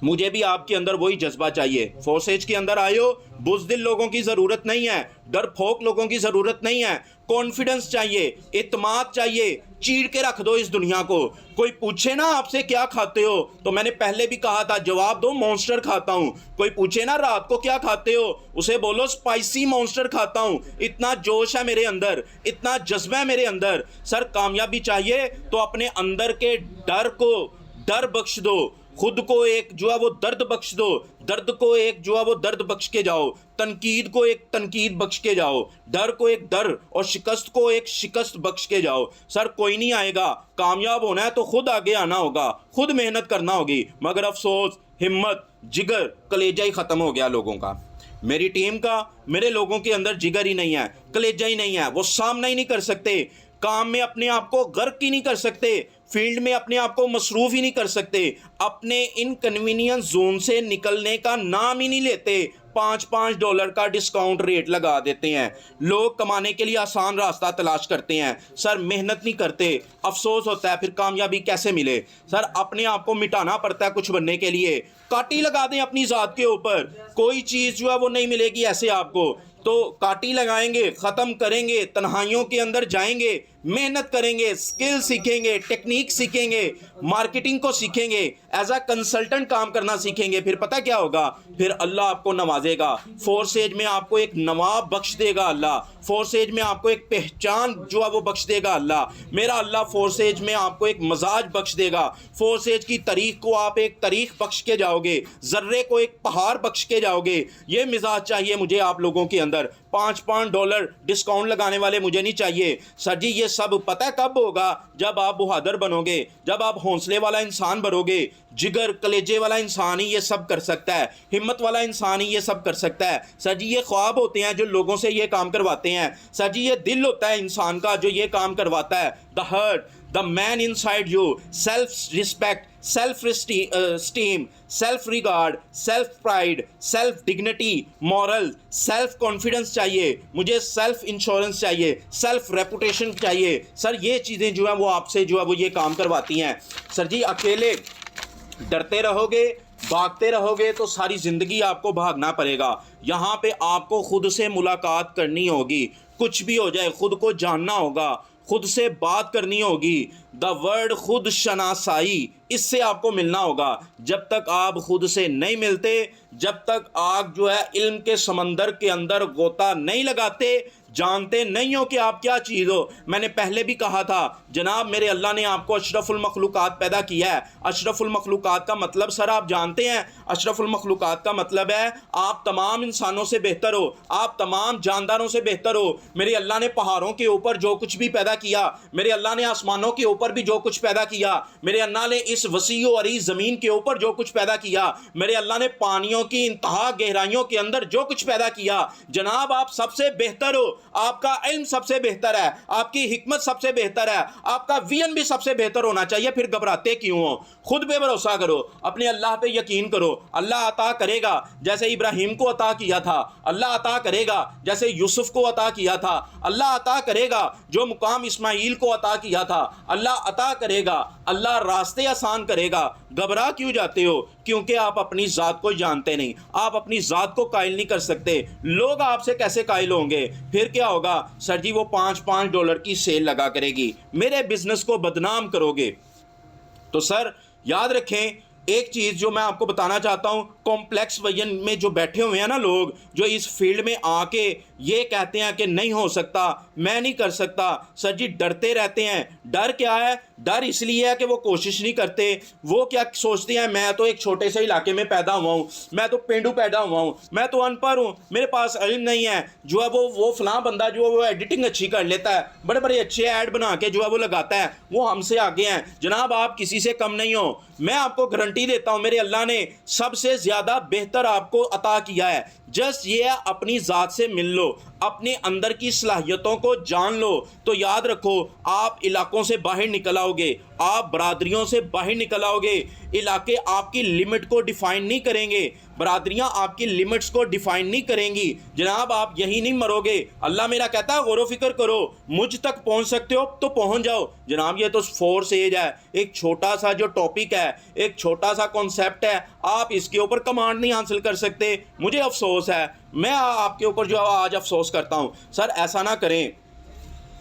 मुझे भी आपके अंदर वही जज्बा चाहिए। फोर्सेज के अंदर आयो, बुज़दिल लोगों की ज़रूरत नहीं है, डरपोक लोगों की ज़रूरत नहीं है, कॉन्फिडेंस चाहिए, इत्माद चाहिए। चीर के रख दो इस दुनिया को। कोई पूछे ना आपसे क्या खाते हो तो मैंने पहले भी कहा था जवाब दो मॉन्स्टर खाता हूँ। कोई पूछे ना रात को क्या खाते हो, उसे बोलो स्पाइसी मॉन्स्टर खाता हूँ। इतना जोश है मेरे अंदर, इतना जज्बा है मेरे अंदर। सर कामयाबी चाहिए तो अपने अंदर के डर को डर बख्श दो, खुद को एक जो है वो दर्द बख्श दो, दर्द को एक जो है वो दर्द बख्श के जाओ, तनकीद को एक तनकीद बख्श के जाओ, डर को एक डर और शिकस्त को एक शिकस्त बख्श के जाओ। सर कोई नहीं आएगा, कामयाब होना है तो खुद आगे आना होगा, खुद मेहनत करना होगी। मगर अफसोस, हिम्मत, जिगर, कलेजा ही ख़त्म हो गया लोगों का। मेरी टीम का, मेरे लोगों के अंदर जिगर ही नहीं है, कलेजा ही नहीं है, वो सामना ही नहीं कर सकते, काम में अपने आप को गर्क ही नहीं कर सकते, फील्ड में अपने आप को मसरूफ़ ही नहीं कर सकते, अपने इनकन्वीनियंस जोन से निकलने का नाम ही नहीं लेते। $5 का डिस्काउंट रेट लगा देते हैं। लोग कमाने के लिए आसान रास्ता तलाश करते हैं सर, मेहनत नहीं करते, अफसोस होता है, फिर कामयाबी कैसे मिले सर? अपने आप को मिटाना पड़ता है कुछ बनने के लिए। काटी लगा दें अपनी ज़ात के ऊपर, कोई चीज़ जो है वो नहीं मिलेगी ऐसे आपको। तो काटी लगाएंगे, ख़त्म करेंगे, तन्हाइयों के अंदर जाएंगे, मेहनत करेंगे, स्किल सीखेंगे, टेक्निक सीखेंगे, मार्केटिंग को सीखेंगे, एज अ कंसल्टेंट काम करना सीखेंगे। फिर पता क्या होगा? फिर अल्लाह आपको नवाजेगा। फोर्स एज में आपको एक नवाब बख्श देगा अल्लाह। फोर्स एज में आपको एक पहचान जो है वो बख्श देगा अल्लाह। मेरा अल्लाह फोर्स एज में आपको एक मजाज बख्श देगा। फोर्स एज की तारीख को आप एक तारीख बख्श के जाओगे, ज़र्रे को एक पहाड़ बख्श के जाओगे। ये मिजाज चाहिए मुझे आप लोगों के अंदर। $5 डिस्काउंट लगाने वाले मुझे नहीं चाहिए सर जी। ये सब पता है कब होगा? जब आप बहादुर बनोगे, जब आप हौसले वाला इंसान बनोगे। जिगर कलेजे वाला इंसान ही ये सब कर सकता है, हिम्मत वाला इंसान ही ये सब कर सकता है सर जी। ये ख्वाब होते हैं जो लोगों से ये काम करवाते हैं सर जी। ये दिल होता है इंसान का जो ये काम करवाता है। The heart, the man inside you, self respect, self esteem, self regard, self pride, self dignity, moral, self confidence चाहिए मुझे, सेल्फ इंश्योरेंस चाहिए, सेल्फ रेपुटेशन चाहिए सर। ये चीज़ें जो है वो आपसे जो है वो ये काम करवाती हैं सर जी। अकेले डरते रहोगे, भागते रहोगे तो सारी ज़िंदगी आपको भागना पड़ेगा। यहाँ पे आपको खुद से मुलाकात करनी होगी। कुछ भी हो जाए खुद को जानना होगा, खुद से बात करनी होगी। द वर्ड खुद शनासाई, इससे आपको मिलना होगा। जब तक आप खुद से नहीं मिलते, जब तक आप जो है इल्म के समंदर के अंदर गोता नहीं लगाते, जानते नहीं हो कि आप क्या चीज़ हो। मैंने पहले भी कहा था जनाब, मेरे अल्लाह ने आपको अशरफुल मखलूक़ात पैदा किया है। अशरफुल मखलूक़ात का मतलब सर आप जानते हैं? अशरफुल मखलूक़ात का मतलब है आप तमाम इंसानों से बेहतर हो, आप तमाम जानदारों से बेहतर हो। मेरे अल्लाह ने पहाड़ों के ऊपर जो कुछ भी पैदा किया, मेरे अल्लाह ने आसमानों के ऊपर भी जो कुछ पैदा किया, मेरे अल्लाह ने इस वसी व अरीज़ ज़मीन के ऊपर जो कुछ पैदा किया, मेरे अल्लाह ने पानियों की इंतहा गहराइयों के अंदर जो कुछ पैदा किया, जनाब आप सबसे बेहतर हो। आपका इल्म सबसे बेहतर है, आपकी हिकमत सबसे बेहतर है, आपका विजन भी सबसे बेहतर होना चाहिए। फिर घबराते क्यों हो? खुद पे भरोसा करो, अपने अल्लाह पे यकीन करो। अल्लाह अता करेगा जैसे इब्राहिम को अता किया था, अल्लाह अता करेगा जैसे यूसुफ को अता किया था, अल्लाह अता करेगा जो मुकाम इस्माइल को अता किया था, अल्लाह अता करेगा, अल्लाह रास्ते आसान करेगा। घबरा क्यों जाते हो? क्योंकि आप अपनी ज़ात को जानते नहीं, आप अपनी ज़ात को कायल नहीं कर सकते। लोग आपसे कैसे कायल होंगे? फिर क्या होगा? सर जी वो $5 की सेल लगा करेगी, मेरे बिजनेस को बदनाम करोगे। तो सर याद रखें एक चीज़ जो मैं आपको बताना चाहता हूँ, कॉम्प्लेक्स वजन में जो बैठे हुए हैं ना लोग, जो इस फील्ड में आके ये कहते हैं कि नहीं हो सकता, मैं नहीं कर सकता, सर जी डरते रहते हैं। डर क्या है? डर इसलिए है कि वो कोशिश नहीं करते। वो क्या सोचते हैं, मैं तो एक छोटे से इलाके में पैदा हुआ हूँ, मैं तो पेंडू पैदा हुआ हूँ, मैं तो अनपढ़ हूँ, मेरे पास इल्म नहीं है। जो है वो फलां बंदा जो है वो एडिटिंग अच्छी कर लेता है, बड़े बड़े अच्छे ऐड बना के जो है वो लगाता है, वो हमसे आगे हैं। जनाब आप किसी से कम नहीं हो। मैं आपको गारंटी देता हूँ मेरे अल्लाह ने सबसे ज़्यादा बेहतर आपको अता किया है। जस्ट ये अपनी ज़ात से मिल लो, अपने अंदर की सलाहियतों को जान लो, तो याद रखो आप इलाकों से बाहर निकल आओगे, आप बरादरियों से बाहर निकल आओगे। इलाके आपकी लिमिट को डिफ़ाइन नहीं करेंगे, बरादरियाँ आपकी लिमिट्स को डिफ़ाइन नहीं करेंगी। जनाब आप यही नहीं मरोगे। अल्लाह मेरा कहता है गौर फिक्र करो, मुझ तक पहुँच सकते हो तो पहुँच जाओ। जनाब ये तो फोर्स एज है, एक छोटा सा जो टॉपिक है, एक छोटा सा कॉन्सेप्ट है, आप इसके ऊपर कमांड नहीं हासिल कर सकते। मुझे अफसोस है, मैं आपके ऊपर जो आज अफसोस करता हूँ। सर ऐसा ना करें।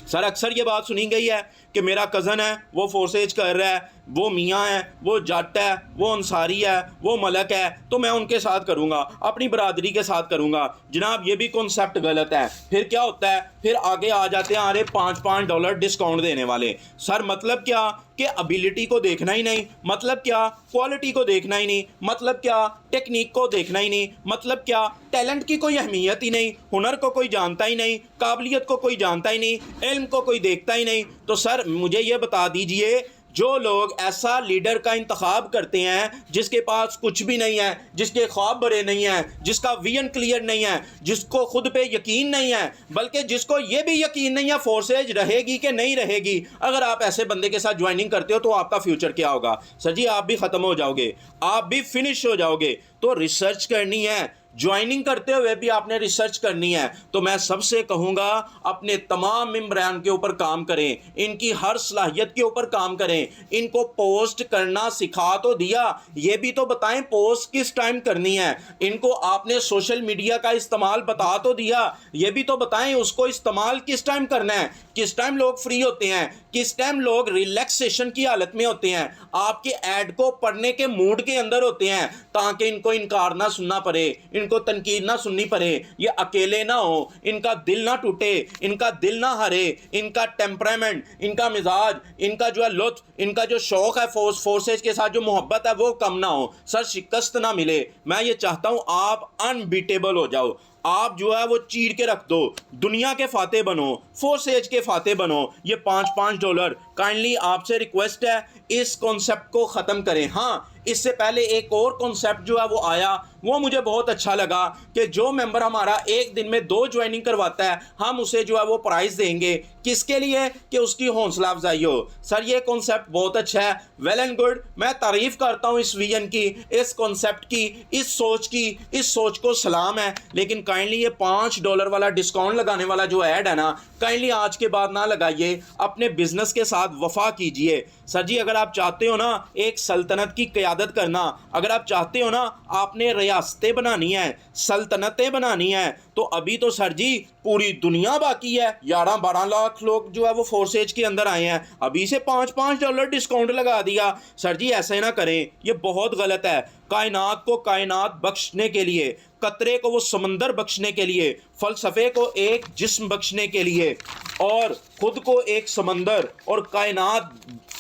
सर अक्सर ये बात सुनी गई है कि मेरा कज़न है वो फोर्सेज कर रहा है, वो मियाँ है, वो जट है, वो अंसारी है, वो मलक है, तो मैं उनके साथ करूँगा, अपनी बरादरी के साथ करूँगा। जनाब ये भी कॉन्सेप्ट गलत है। फिर क्या होता है? फिर आगे आ जाते हैं अरे $5 डिस्काउंट देने वाले। सर मतलब क्या कि एबिलिटी को देखना ही नहीं, मतलब क्या क्वालिटी को देखना ही नहीं, मतलब क्या टेक्निक को देखना ही नहीं, मतलब क्या टैलेंट की कोई अहमियत ही नहीं, हुनर को कोई जानता ही नहीं, काबिलियत को कोई जानता ही नहीं, इल्म को कोई देखता ही नहीं। तो सर मुझे ये बता दीजिए, जो लोग ऐसा लीडर का इंतखाब करते हैं जिसके पास कुछ भी नहीं है, जिसके ख्वाब बड़े नहीं हैं, जिसका विजन क्लियर नहीं है, जिसको खुद पे यकीन नहीं है, बल्कि जिसको ये भी यकीन नहीं है फोर्सेज रहेगी कि नहीं रहेगी, अगर आप ऐसे बंदे के साथ ज्वाइनिंग करते हो तो आपका फ्यूचर क्या होगा? सर जी आप भी ख़त्म हो जाओगे, आप भी फिनिश हो जाओगे। तो रिसर्च करनी है, ज्वाइनिंग करते हुए भी आपने रिसर्च करनी है, तो मैं सबसे कहूँगा अपने तमाम मेम्बरान के ऊपर काम करें, इनकी हर सलाहियत के ऊपर काम करें, इनको पोस्ट करना सिखा तो दिया, ये भी तो बताएं पोस्ट किस टाइम करनी है, इनको आपने सोशल मीडिया का इस्तेमाल बता तो दिया, ये भी तो बताएं उसको इस्तेमाल किस टाइम करना है, किस टाइम लोग फ्री होते हैं, किस टाइम लोग रिलैक्सेशन की हालत में होते हैं, आपके ऐड को पढ़ने के मूड के अंदर होते हैं, ताकि इनको इनकार ना सुनना पड़े, इनको तनकीद ना सुननी पड़े, ये अकेले ना हो, इनका दिल ना टूटे, इनका दिल ना हारे, इनका टेम्परामेंट, इनका मिजाज, इनका जो है लुत्फ, इनका जो शौक़ है फोर्सेज के साथ जो मोहब्बत है वो कम ना हो, सर शिकस्त ना मिले। मैं ये चाहता हूँ आप अनबीटेबल हो जाओ, आप जो है वो चीर के रख दो, दुनिया के फाते बनो, फोर्सेज के फाते बनो। ये $5 काइंडली आपसे रिक्वेस्ट है इस कॉन्सेप्ट को ख़त्म करें। हाँ, इससे पहले एक और कॉन्सेप्ट जो है वो आया, वो मुझे बहुत अच्छा लगा कि जो मेंबर हमारा एक दिन में 2 ज्वाइनिंग करवाता है, हम उसे जो है वो प्राइज़ देंगे, किसके लिए कि उसकी हौसला अफजाई हो। सर ये कॉन्सेप्ट बहुत अच्छा है, वेल एंड गुड, मैं तारीफ़ करता हूँ इस विजन की, इस कॉन्सेप्ट की, इस सोच की, इस सोच को सलाम है। लेकिन काइंडली ये $5 वाला डिस्काउंट लगाने वाला जो ऐड है ना, काइंडली आज के बाद ना लगाइए, अपने बिजनेस के साथ वफा कीजिए। सर जी अगर आप चाहते हो ना एक सल्तनत की क़यादत करना, अगर आप चाहते हो ना आपने रियासतें बनानी है, सल्तनतें बनानी है, तो अभी तो सर जी पूरी दुनिया बाकी है। 11-12 लाख लोग जो है वो फोर्सेज के अंदर आए हैं, अभी से $5 डिस्काउंट लगा दिया। सर जी ऐसे ना करें, ये बहुत गलत है। कायनात को कायनात बख्शने के लिए, कतरे को वो समंदर बख्शने के लिए, फ़लसफ़े को एक जिस्म बख्शने के लिए, और ख़ुद को एक समंदर और कायनात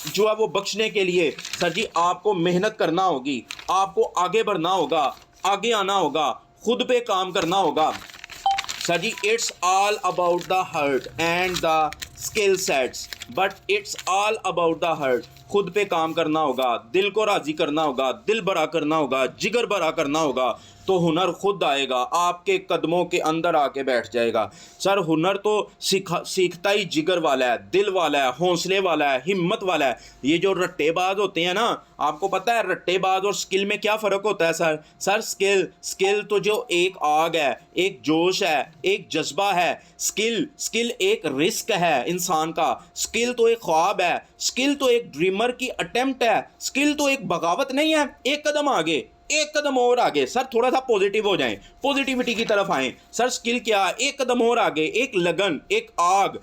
जो है वो बख्शने के लिए सर जी आपको मेहनत करना होगी, आपको आगे बढ़ना होगा, आगे आना होगा, खुद पे काम करना होगा। Sir ji it's all about the heart and the skill sets, but it's all about the heart. खुद पे काम करना होगा, दिल को राज़ी करना होगा, दिल भरा करना होगा, जिगर भरा करना होगा, तो हुनर खुद आएगा, आपके कदमों के अंदर आके बैठ जाएगा। सर हुनर तो सीखता ही जिगर वाला है, दिल वाला है, हौसले वाला है, हिम्मत वाला है। ये जो रट्टेबाज होते हैं ना, आपको पता है रट्टेबाज और स्किल में क्या फ़र्क होता है सर? सर स्किल तो जो एक आग है, एक जोश है, एक जज्बा है। स्किल एक रिस्क है इंसान का, स्किल तो एक ख्वाब है, स्किल तो एक ड्रीमर की अटेम्प्ट है, स्किल तो एक बगावत नहीं है। एक कदम आगे, एक कदम और आगे। सर थोड़ा सा पॉजिटिव हो जाएं, पॉजिटिविटी की तरफ आएं। सर स्किल क्या? एक कदम और आगे, एक लगन, एक आग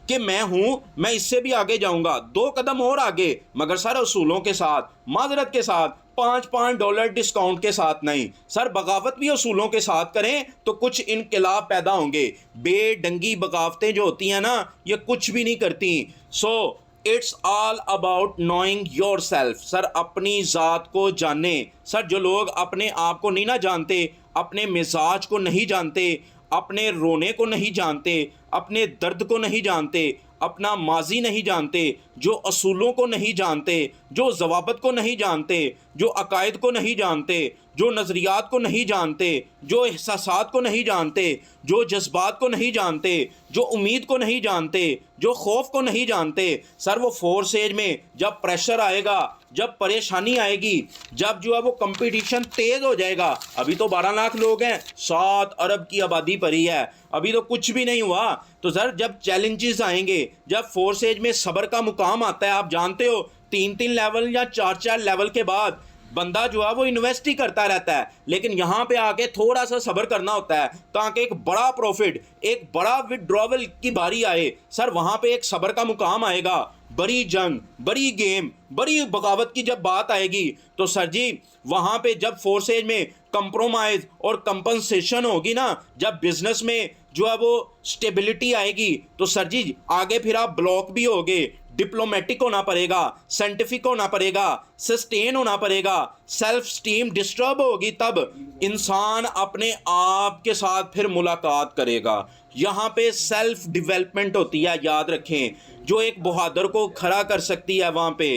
कि मैं हूं, मैं इससे भी आगे जाऊंगा, 2 कदम और आगे, मगर सर असूलों के साथ, माजरत के साथ, $5 डिस्काउंट के साथ नहीं। सर बगावत भी असूलों के साथ करें तो कुछ इनकलाब पैदा होंगे। बेढंगी बगावतें जो होती हैं ना, ये कुछ भी नहीं करती। So it's all about knowing your self. Sir अपनी ज़ात को जाने। सर जो लोग अपने आप को नहीं ना जानते, अपने मिजाज को नहीं जानते, अपने रोने को नहीं जानते, अपने दर्द को नहीं जानते, अपना माजी नहीं जानते, जो असूलों को नहीं जानते, जो ज़वाबत को नहीं जानते, जो अकायद को नहीं जानते, जो नज़रियात को नहीं जानते, जो एहसासात को नहीं जानते, जो जज्बात को नहीं जानते, जो उम्मीद को नहीं जानते, जो खौफ को नहीं जानते। सर वो फोर्सेज में जब प्रेशर आएगा, जब परेशानी आएगी, जब जो है वो कंपटीशन तेज़ हो जाएगा, अभी तो 12 लाख लोग हैं, 7 अरब की आबादी पड़ी है, अभी तो कुछ भी नहीं हुआ। तो सर जब चैलेंजेस आएंगे, जब फोर्सेज में सब्र का मुकाम आता है, आप जानते हो 3-3 लेवल या 4-4 लेवल के बाद बंदा जो है वो इन्वेस्ट ही करता रहता है, लेकिन यहाँ पे आके थोड़ा सा सब्र करना होता है ताकि एक बड़ा प्रॉफिट, एक बड़ा विड्रॉवल की बारी आए। सर वहाँ पे एक सब्र का मुकाम आएगा, बड़ी जंग, बड़ी गेम, बड़ी बगावत की जब बात आएगी, तो सर जी वहाँ पे जब फोर्सेज में कंप्रोमाइज़ और कंपनसेशन होगी ना, जब बिजनेस में जो है वो स्टेबिलिटी आएगी, तो सर जी आगे फिर आप ब्लॉक भी होगे। डिप्लोमेटिक होना पड़ेगा, साइंटिफिक होना पड़ेगा, सस्टेन होना पड़ेगा, सेल्फ स्टीम डिस्टर्ब होगी, तब इंसान अपने आप के साथ फिर मुलाकात करेगा। यहाँ पे सेल्फ डिवेलपमेंट होती है, याद रखें, जो एक बहादुर को खड़ा कर सकती है। वहाँ पे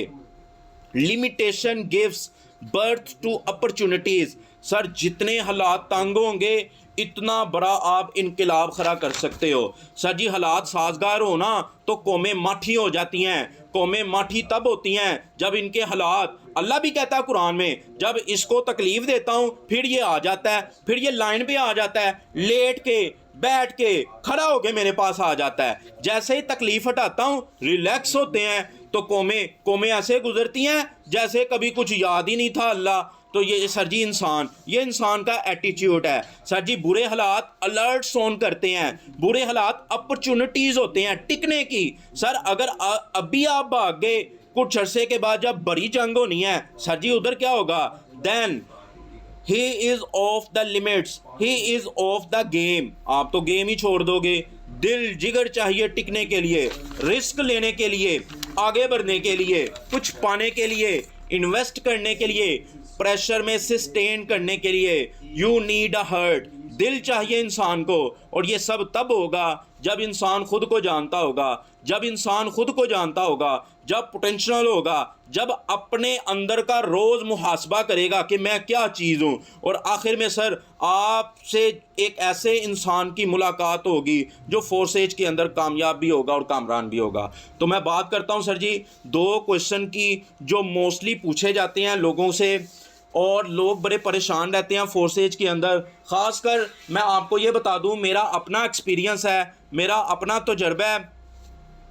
limitation gives birth to opportunities. Sir जितने हालात तंग होंगे, इतना बड़ा आप इनकलाब खड़ा कर सकते हो। सर जी हालात साजगार हो ना तो कौमें माठी हो जाती हैं। कौमें माठी तब होती हैं जब इनके हालात, अल्लाह भी कहता है कुरान में, जब इसको तकलीफ़ देता हूँ फिर ये आ जाता है, फिर ये लाइन पे आ जाता है, लेट के बैठ के खड़ा होके मेरे पास आ जाता है। जैसे ही तकलीफ़ हटाता हूँ रिलैक्स होते हैं तो कौमें कौमें ऐसे गुजरती हैं जैसे कभी कुछ याद ही नहीं था अल्लाह। तो ये सर जी ये इंसान का एटीट्यूड है। सर जी बुरे हालात अलर्ट ऑन करते हैं, बुरे हालात अपॉर्चुनिटीज़ होते हैं टिकने की। सर अगर अभी आप भाग गए, कुछ अरसे के बाद जब बड़ी जंग होनी है सर जी उधर क्या होगा, then he is of the limits, he is of the game. आप तो गेम ही छोड़ दोगे। दिल जिगर चाहिए टिकने के लिए, रिस्क लेने के लिए, आगे बढ़ने के लिए, कुछ पाने के लिए, इन्वेस्ट करने के लिए, प्रेशर में सस्टेन करने के लिए। यू नीड अ हार्ट, दिल चाहिए इंसान को। और ये सब तब होगा जब इंसान खुद को जानता होगा, जब इंसान खुद को जानता होगा, जब पोटेंशियल होगा, जब अपने अंदर का रोज़ मुहासबा करेगा कि मैं क्या चीज़ हूँ। और आखिर में सर आपसे एक ऐसे इंसान की मुलाकात होगी जो फोर्सेज के अंदर कामयाब भी होगा और कामरान भी होगा। तो मैं बात करता हूँ सर जी 2 क्वेश्चन की जो मोस्टली पूछे जाते हैं लोगों से, और लोग बड़े परेशान रहते हैं फोर्सेज के अंदर। ख़ासकर मैं आपको ये बता दूं, मेरा अपना एक्सपीरियंस है, मेरा अपना तजुर्बा है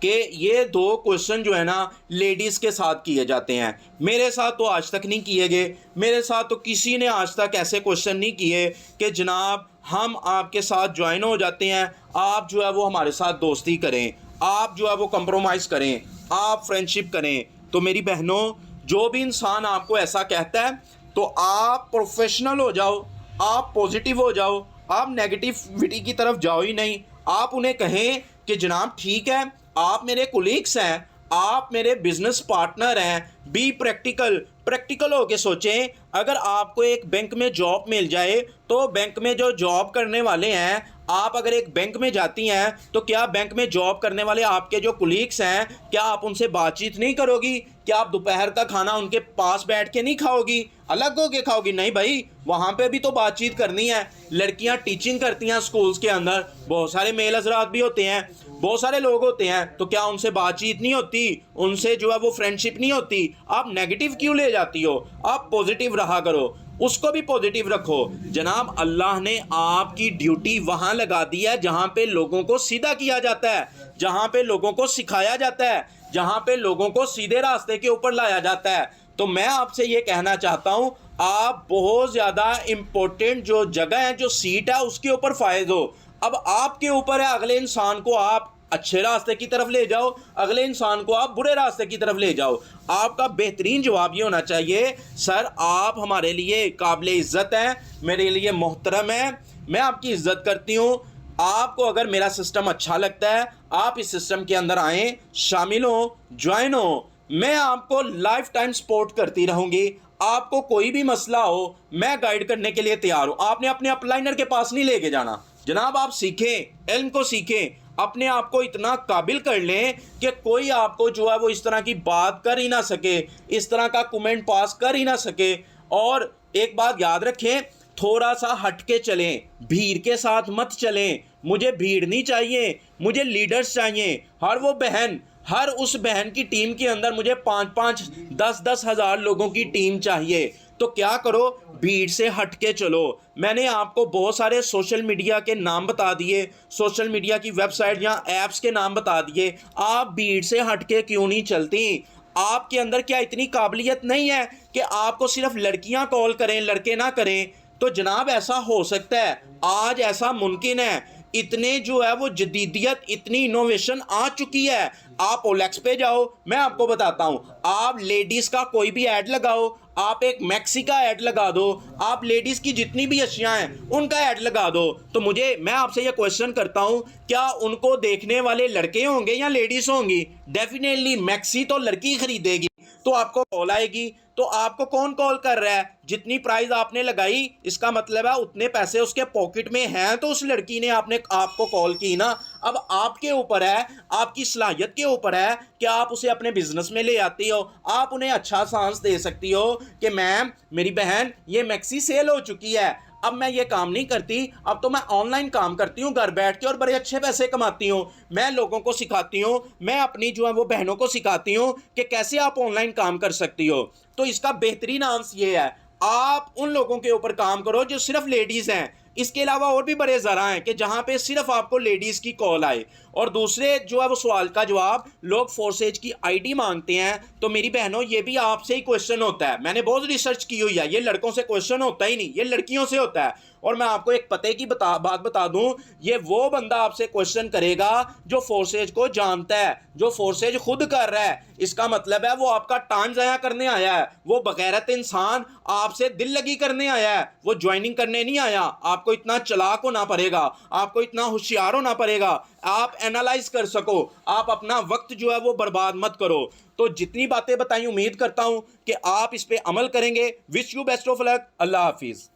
कि ये 2 क्वेश्चन जो है ना लेडीज़ के साथ किए जाते हैं। मेरे साथ तो आज तक नहीं किए गए, मेरे साथ तो किसी ने आज तक ऐसे क्वेश्चन नहीं किए कि जनाब हम आपके साथ ज्वाइन हो जाते हैं, आप जो है वो हमारे साथ दोस्ती करें, आप जो है वो कंप्रोमाइज़ करें, आप फ्रेंडशिप करें। तो मेरी बहनों, जो भी इंसान आपको ऐसा कहता है तो आप प्रोफेशनल हो जाओ, आप पॉजिटिव हो जाओ, आप नेगेटिविटी की तरफ जाओ ही नहीं। आप उन्हें कहें कि जनाब ठीक है, आप मेरे कोलीग्स हैं, आप मेरे बिजनेस पार्टनर हैं। बी प्रैक्टिकल होके सोचें। अगर आपको एक बैंक में जॉब मिल जाए तो बैंक में जो जॉब करने वाले हैं, आप अगर एक बैंक में जाती हैं तो क्या बैंक में जॉब करने वाले आपके जो कोलीग्स हैं, क्या आप उनसे बातचीत नहीं करोगी? क्या आप दोपहर का खाना उनके पास बैठ के नहीं खाओगी, अलग होके खाओगी? नहीं भाई, वहाँ पे भी तो बातचीत करनी है। लड़कियाँ टीचिंग करती हैं स्कूल्स के अंदर, बहुत सारे मेल हजरात भी होते हैं, बहुत सारे लोग होते हैं, तो क्या उनसे बातचीत नहीं होती, उनसे जो है वो फ्रेंडशिप नहीं होती? आप नेगेटिव क्यों ले जाती हो? आप पॉजिटिव रहा करो, उसको भी पॉजिटिव रखो। जनाब अल्लाह ने आपकी ड्यूटी वहाँ लगा दी है जहाँ पे लोगों को सीधा किया जाता है, जहाँ पे लोगों को सिखाया जाता है, जहाँ पे लोगों को सीधे रास्ते के ऊपर लाया जाता है। तो मैं आपसे ये कहना चाहता हूँ, आप बहुत ज़्यादा इम्पोर्टेंट जो जगह है, जो सीट है, उसके ऊपर फायज हो। अब आपके ऊपर है अगले इंसान को आप अच्छे रास्ते की तरफ ले जाओ, अगले इंसान को आप बुरे रास्ते की तरफ ले जाओ। आपका बेहतरीन जवाब ये होना चाहिए, सर आप हमारे लिए काबिल इज़्ज़त हैं, मेरे लिए मोहतरम हैं, मैं आपकी इज़्ज़त करती हूँ। आपको अगर मेरा सिस्टम अच्छा लगता है, आप इस सिस्टम के अंदर आएँ, शामिल हों, ज्वाइन हो, मैं आपको लाइफ टाइम सपोर्ट करती रहूँगी। आपको कोई भी मसला हो, मैं गाइड करने के लिए तैयार हूँ। आपने अपने अपलाइनर के पास नहीं लेके जाना जनाब, आप सीखें, इल्म को सीखें, अपने आप को इतना काबिल कर लें कि कोई आपको जो है वो इस तरह की बात कर ही ना सके, इस तरह का कमेंट पास कर ही ना सके। और एक बात याद रखें, थोड़ा सा हट के चलें, भीड़ के साथ मत चलें। मुझे भीड़ नहीं चाहिए, मुझे लीडर्स चाहिए। हर उस बहन की टीम के अंदर मुझे 5-5, 10-10 हज़ार लोगों की टीम चाहिए। तो क्या करो, भीड़ से हट के चलो। मैंने आपको बहुत सारे सोशल मीडिया के नाम बता दिए, सोशल मीडिया की वेबसाइट या ऐप्स के नाम बता दिए। आप भीड़ से हट के क्यों नहीं चलती? आपके अंदर क्या इतनी काबिलियत नहीं है कि आपको सिर्फ लड़कियां कॉल करें, लड़के ना करें? तो जनाब ऐसा हो सकता है, आज ऐसा मुमकिन है। इतने जो है वो जदीदियत, इतनी इनोवेशन आ चुकी है। आप ओलेक्स पे जाओ, मैं आपको बताता हूँ, आप लेडीज़ का कोई भी ऐड लगाओ, आप एक मैक्सी का ऐड लगा दो, आप लेडीज़ की जितनी भी अशियाँ हैं उनका ऐड लगा दो। तो मैं आपसे ये क्वेश्चन करता हूँ, क्या उनको देखने वाले लड़के होंगे या लेडीज़ होंगी? डेफिनेटली मैक्सी तो लड़की खरीदेगी। तो आपको कॉल आएगी, तो आपको कौन कॉल कर रहा है? जितनी प्राइस आपने लगाई, इसका मतलब है उतने पैसे उसके पॉकेट में हैं, तो उस लड़की ने आपको कॉल की ना। अब आपके ऊपर है, आपकी सलाहियत के ऊपर है कि आप उसे अपने बिजनेस में ले आती हो। आप उन्हें अच्छा चांस दे सकती हो कि मैम, मेरी बहन, ये मैक्सी सेल हो चुकी है, अब मैं ये काम नहीं करती, अब तो मैं ऑनलाइन काम करती हूँ घर बैठ के और बड़े अच्छे पैसे कमाती हूँ। मैं लोगों को सिखाती हूँ, मैं अपनी जो है वो बहनों को सिखाती हूँ कि कैसे आप ऑनलाइन काम कर सकती हो। तो इसका बेहतरीन आंसर ये है, आप उन लोगों के ऊपर काम करो जो सिर्फ लेडीज़ हैं। इसके अलावा और भी बड़े ज़रा हैं कि जहाँ पे सिर्फ आपको लेडीज़ की कॉल आए। और दूसरे जो है वो सवाल का जवाब, लोग फोर्सेज की आईडी मांगते हैं। तो मेरी बहनों, ये भी आपसे ही क्वेश्चन होता है। मैंने बहुत रिसर्च की हुई है, ये लड़कों से क्वेश्चन होता ही नहीं, ये लड़कियों से होता है। और मैं आपको एक पते की बात बता दूं, ये वो बंदा आपसे क्वेश्चन करेगा जो फोर्सेज को जानता है, जो फोर्सेज खुद कर रहा है। इसका मतलब है वो आपका टाइम ज़ाया करने आया है, वो बगैरत इंसान आपसे दिल लगी करने आया है, वो ज्वाइनिंग करने नहीं आया। आपको इतना चालाक होना पड़ेगा, आपको इतना होशियार होना पड़ेगा, आप एनालाइज कर सको, आप अपना वक्त जो है वो बर्बाद मत करो। तो जितनी बातें बताई, उम्मीद करता हूं कि आप इस पे अमल करेंगे। Wish you best of luck. अल्लाह हाफिज़।